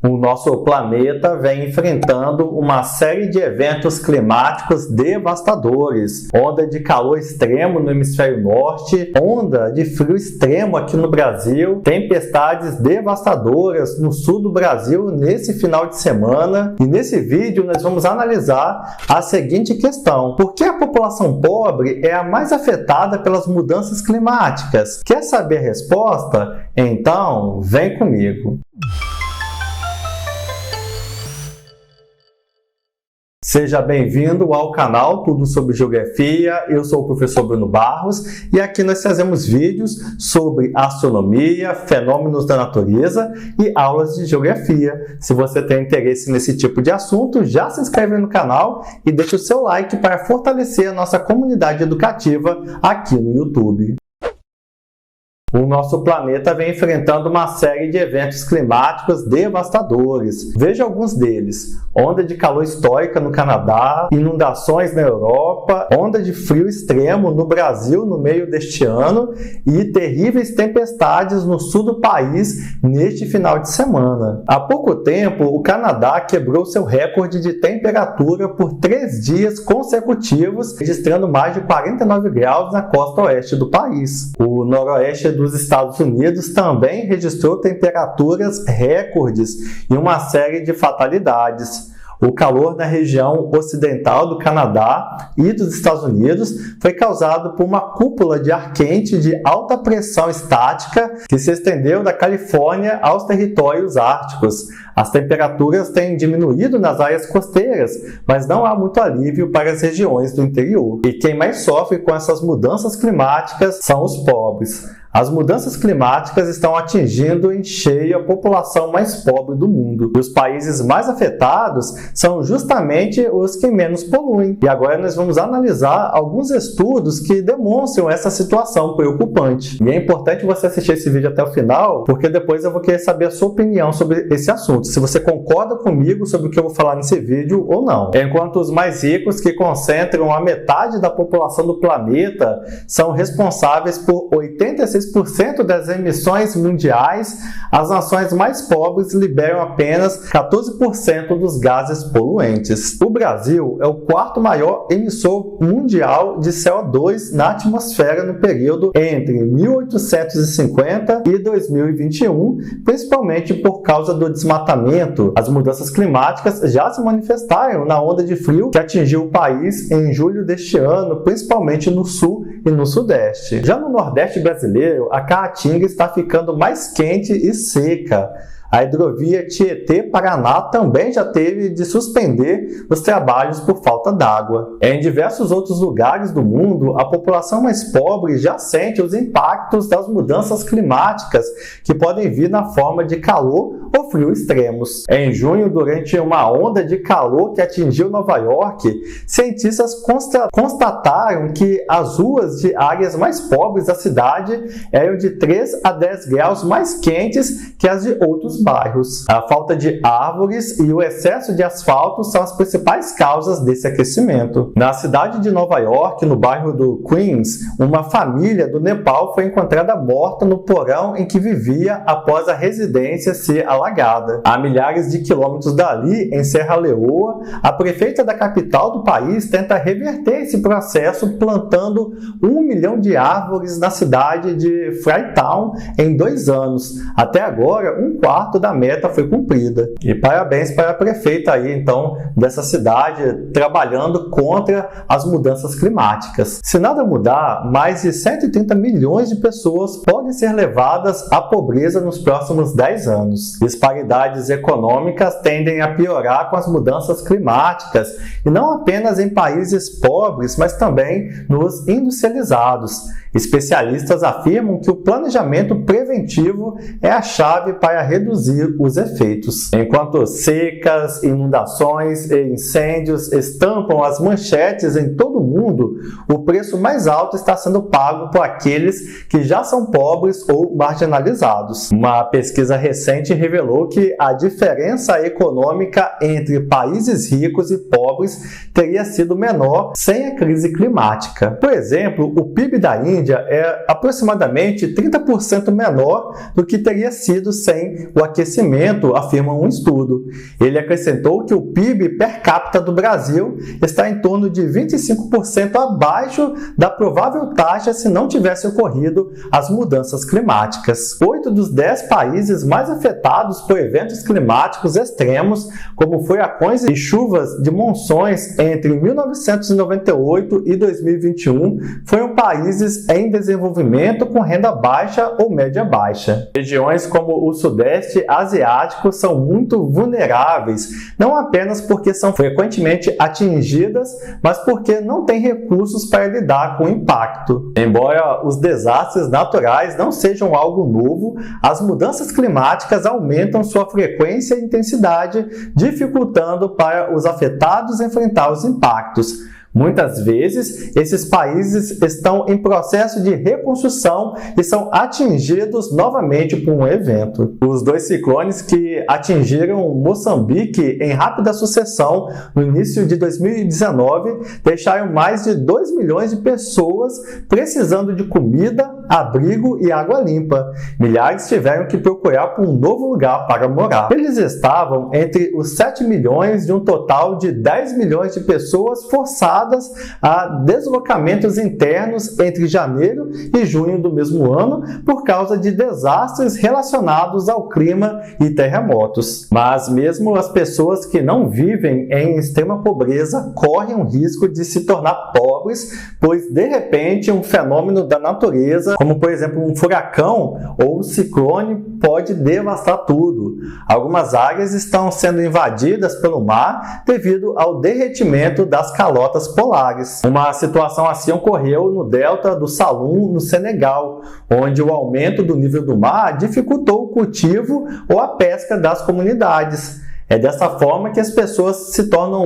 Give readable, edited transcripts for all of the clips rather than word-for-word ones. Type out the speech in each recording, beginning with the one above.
O nosso planeta vem enfrentando uma série de eventos climáticos devastadores. Onda de calor extremo no hemisfério norte, onda de frio extremo aqui no Brasil, tempestades devastadoras no sul do Brasil nesse final de semana. E nesse vídeo nós vamos analisar a seguinte questão: por que a população pobre é a mais afetada pelas mudanças climáticas? Quer saber a resposta? Então, vem comigo! Seja bem-vindo ao canal Tudo sobre Geografia. Eu sou o professor Bruno Barros e aqui nós fazemos vídeos sobre astronomia, fenômenos da natureza e aulas de geografia. Se você tem interesse nesse tipo de assunto, já se inscreve no canal e deixa o seu like para fortalecer a nossa comunidade educativa aqui no YouTube. O nosso planeta vem enfrentando uma série de eventos climáticos devastadores. Veja alguns deles: onda de calor histórica no Canadá, inundações na Europa, onda de frio extremo no Brasil no meio deste ano e terríveis tempestades no sul do país neste final de semana. Há pouco tempo, o Canadá quebrou seu recorde de temperatura por 3 dias consecutivos, registrando mais de 49 graus na costa oeste do país. O noroeste dos Estados Unidos também registrou temperaturas recordes e uma série de fatalidades. O calor na região ocidental do Canadá e dos Estados Unidos foi causado por uma cúpula de ar quente de alta pressão estática que se estendeu da Califórnia aos territórios árticos. As temperaturas têm diminuído nas áreas costeiras, mas não há muito alívio para as regiões do interior. E quem mais sofre com essas mudanças climáticas são os pobres. As mudanças climáticas estão atingindo em cheio a população mais pobre do mundo. E os países mais afetados são justamente os que menos poluem. E agora nós vamos analisar alguns estudos que demonstram essa situação preocupante. E é importante você assistir esse vídeo até o final, porque depois eu vou querer saber a sua opinião sobre esse assunto. Se você concorda comigo sobre o que eu vou falar nesse vídeo ou não. Enquanto os mais ricos, que concentram a metade da população do planeta, são responsáveis por 86% das emissões mundiais, as nações mais pobres liberam apenas 14% dos gases poluentes. O Brasil é o quarto maior emissor mundial de CO2 na atmosfera no período entre 1850 e 2021, principalmente por causa do desmatamento. As mudanças climáticas já se manifestaram na onda de frio que atingiu o país em julho deste ano, principalmente no sul e no sudeste. Já no nordeste brasileiro, a Caatinga está ficando mais quente e seca. A hidrovia Tietê-Paraná também já teve de suspender os trabalhos por falta d'água. Em diversos outros lugares do mundo, a população mais pobre já sente os impactos das mudanças climáticas que podem vir na forma de calor ou frio extremos. Em junho, durante uma onda de calor que atingiu Nova York, cientistas constataram que as ruas de áreas mais pobres da cidade eram de 3 a 10 graus mais quentes que as de outros bairros. A falta de árvores e o excesso de asfalto são as principais causas desse aquecimento. Na cidade de Nova York, no bairro do Queens, uma família do Nepal foi encontrada morta no porão em que vivia após a residência ser alagada. A milhares de quilômetros dali, em Serra Leoa, a prefeita da capital do país tenta reverter esse processo plantando 1 milhão de árvores na cidade de Freetown em 2 anos. Até agora, 1/4 da meta foi cumprida. E parabéns para a prefeita aí, então, dessa cidade, trabalhando contra as mudanças climáticas. Se nada mudar, mais de 130 milhões de pessoas podem ser levadas à pobreza nos próximos 10 anos. Disparidades econômicas tendem a piorar com as mudanças climáticas, e não apenas em países pobres, mas também nos industrializados. Especialistas afirmam que o planejamento preventivo é a chave para reduzir os efeitos. Enquanto secas, inundações e incêndios estampam as manchetes em todo o mundo, o preço mais alto está sendo pago por aqueles que já são pobres ou marginalizados. Uma pesquisa recente revelou que a diferença econômica entre países ricos e pobres teria sido menor sem a crise climática. Por exemplo, o PIB da Índia é aproximadamente 30% menor do que teria sido sem o aquecimento, afirma um estudo. Ele acrescentou que o PIB per capita do Brasil está em torno de 25% abaixo da provável taxa se não tivesse ocorrido as mudanças climáticas. 8 dos 10 países mais afetados por eventos climáticos extremos, como furacões e chuvas de monções entre 1998 e 2021, foram países em desenvolvimento com renda baixa ou média baixa. Regiões como o Sudeste Asiático são muito vulneráveis, não apenas porque são frequentemente atingidas, mas porque não têm recursos para lidar com o impacto. Embora os desastres naturais não sejam algo novo, as mudanças climáticas aumentam sua frequência e intensidade, dificultando para os afetados enfrentar os impactos. Muitas vezes, esses países estão em processo de reconstrução e são atingidos novamente por um evento. Os 2 ciclones que atingiram Moçambique em rápida sucessão no início de 2019 deixaram mais de 2 milhões de pessoas precisando de comida, abrigo e água limpa. Milhares tiveram que procurar por um novo lugar para morar. Eles estavam entre os 7 milhões de um total de 10 milhões de pessoas forçadas a deslocamentos internos entre janeiro e junho do mesmo ano por causa de desastres relacionados ao clima e terremotos. Mas mesmo as pessoas que não vivem em extrema pobreza correm o risco de se tornar pobres, pois de repente um fenômeno da natureza, como por exemplo um furacão ou um ciclone, pode devastar tudo. Algumas áreas estão sendo invadidas pelo mar devido ao derretimento das calotas polares. Uma situação assim ocorreu no delta do Saloum, no Senegal, onde o aumento do nível do mar dificultou o cultivo ou a pesca das comunidades. É dessa forma que as pessoas se tornam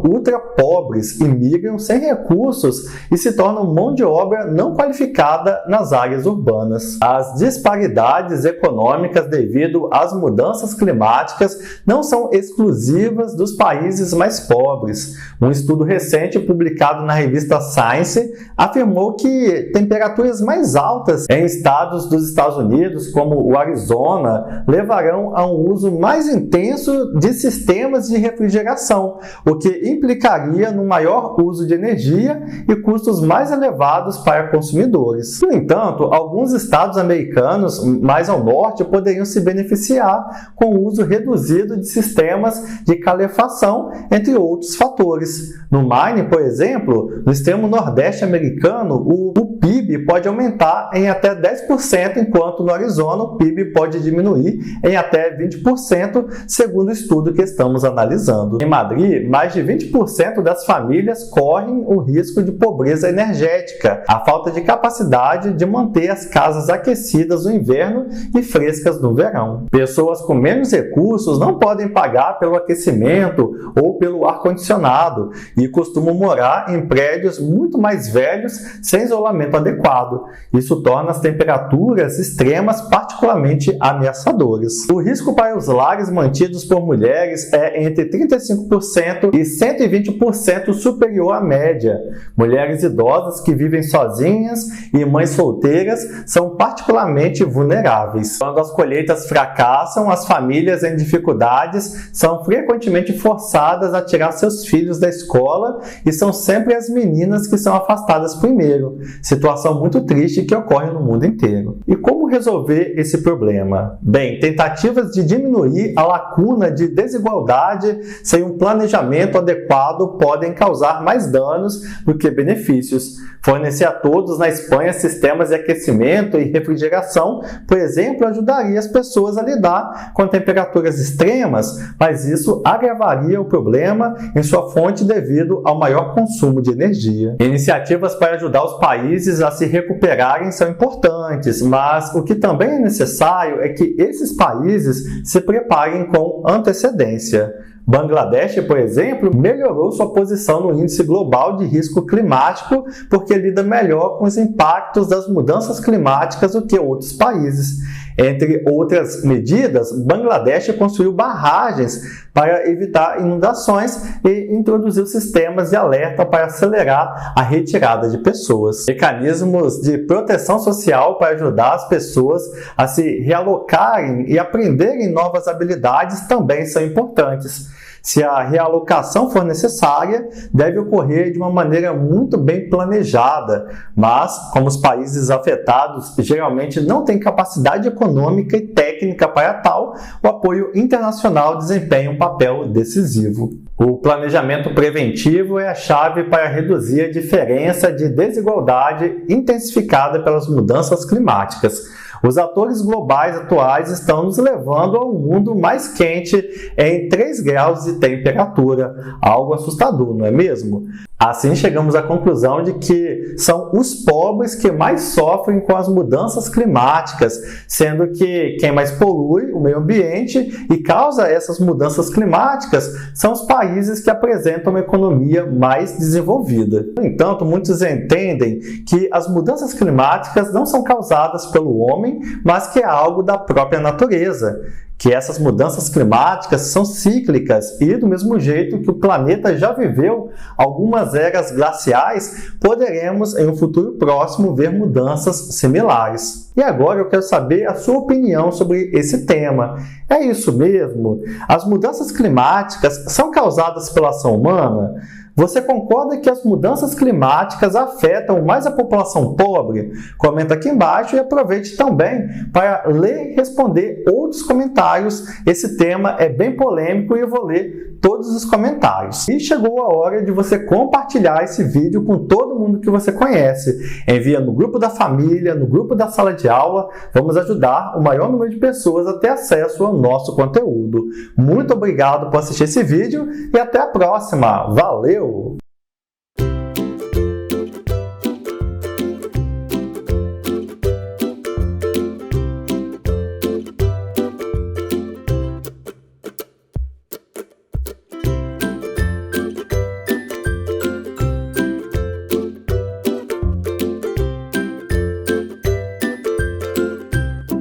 ultra pobres e migram sem recursos e se tornam mão de obra não qualificada nas áreas urbanas. As disparidades econômicas devido às mudanças climáticas não são exclusivas dos países mais pobres. Um estudo recente publicado na revista Science afirmou que temperaturas mais altas em estados dos Estados Unidos, como o Arizona, levarão a um uso mais intenso de sistemas de refrigeração, o que implicaria no maior uso de energia e custos mais elevados para consumidores. No entanto, alguns estados americanos mais ao norte poderiam se beneficiar com o uso reduzido de sistemas de calefação, entre outros fatores. No Maine, por exemplo, no extremo nordeste americano, o PIB pode aumentar em até 10%, enquanto no Arizona o PIB pode diminuir em até 20%, segundo o estudo que estamos analisando. Em Madrid, mais de 20% das famílias correm o risco de pobreza energética, a falta de capacidade de manter as casas aquecidas no inverno e frescas no verão. Pessoas com menos recursos não podem pagar pelo aquecimento ou pelo ar-condicionado e costumam morar em prédios muito mais velhos sem isolamento adequado. Isso torna as temperaturas extremas particularmente ameaçadoras. O risco para os lares mantidos por mulheres é entre 35% e 120% superior à média. Mulheres idosas que vivem sozinhas e mães solteiras são particularmente vulneráveis. Quando as colheitas fracassam, as famílias em dificuldades são frequentemente forçadas a tirar seus filhos da escola e são sempre as meninas que são afastadas primeiro. Situação muito triste que ocorre no mundo inteiro. E como resolver esse problema? Bem, tentativas de diminuir a lacuna de desigualdade sem um planejamento adequado podem causar mais danos do que benefícios. Fornecer a todos na Espanha sistemas de aquecimento e refrigeração, por exemplo, ajudaria as pessoas a lidar com temperaturas extremas, mas isso agravaria o problema em sua fonte devido ao maior consumo de energia. Iniciativas para ajudar os países a se recuperarem são importantes, mas o que também é necessário é que esses países se preparem com antecedência. Bangladesh, por exemplo, melhorou sua posição no índice global de risco climático porque lida melhor com os impactos das mudanças climáticas do que outros países. Entre outras medidas, Bangladesh construiu barragens para evitar inundações e introduziu sistemas de alerta para acelerar a retirada de pessoas. Mecanismos de proteção social para ajudar as pessoas a se realocarem e aprenderem novas habilidades também são importantes. Se a realocação for necessária, deve ocorrer de uma maneira muito bem planejada, mas, como os países afetados geralmente não têm capacidade econômica e técnica para tal, o apoio internacional desempenha um papel decisivo. O planejamento preventivo é a chave para reduzir a diferença de desigualdade intensificada pelas mudanças climáticas. Os atores globais atuais estão nos levando a um mundo mais quente em 3 graus de temperatura, algo assustador, não é mesmo? Assim, chegamos à conclusão de que são os pobres que mais sofrem com as mudanças climáticas, sendo que quem mais polui o meio ambiente e causa essas mudanças climáticas são os países que apresentam uma economia mais desenvolvida. No entanto, muitos entendem que as mudanças climáticas não são causadas pelo homem, mas que é algo da própria natureza, que essas mudanças climáticas são cíclicas e, do mesmo jeito que o planeta já viveu algumas eras glaciais, poderemos em um futuro próximo ver mudanças similares. E agora eu quero saber a sua opinião sobre esse tema. É isso mesmo? As mudanças climáticas são causadas pela ação humana? Você concorda que as mudanças climáticas afetam mais a população pobre? Comenta aqui embaixo e aproveite também para ler e responder outros comentários. Esse tema é bem polêmico e eu vou ler todos os comentários. E chegou a hora de você compartilhar esse vídeo com todo mundo que você conhece. Envia no grupo da família, no grupo da sala de aula. Vamos ajudar o maior número de pessoas a ter acesso ao nosso conteúdo. Muito obrigado por assistir esse vídeo e até a próxima. Valeu!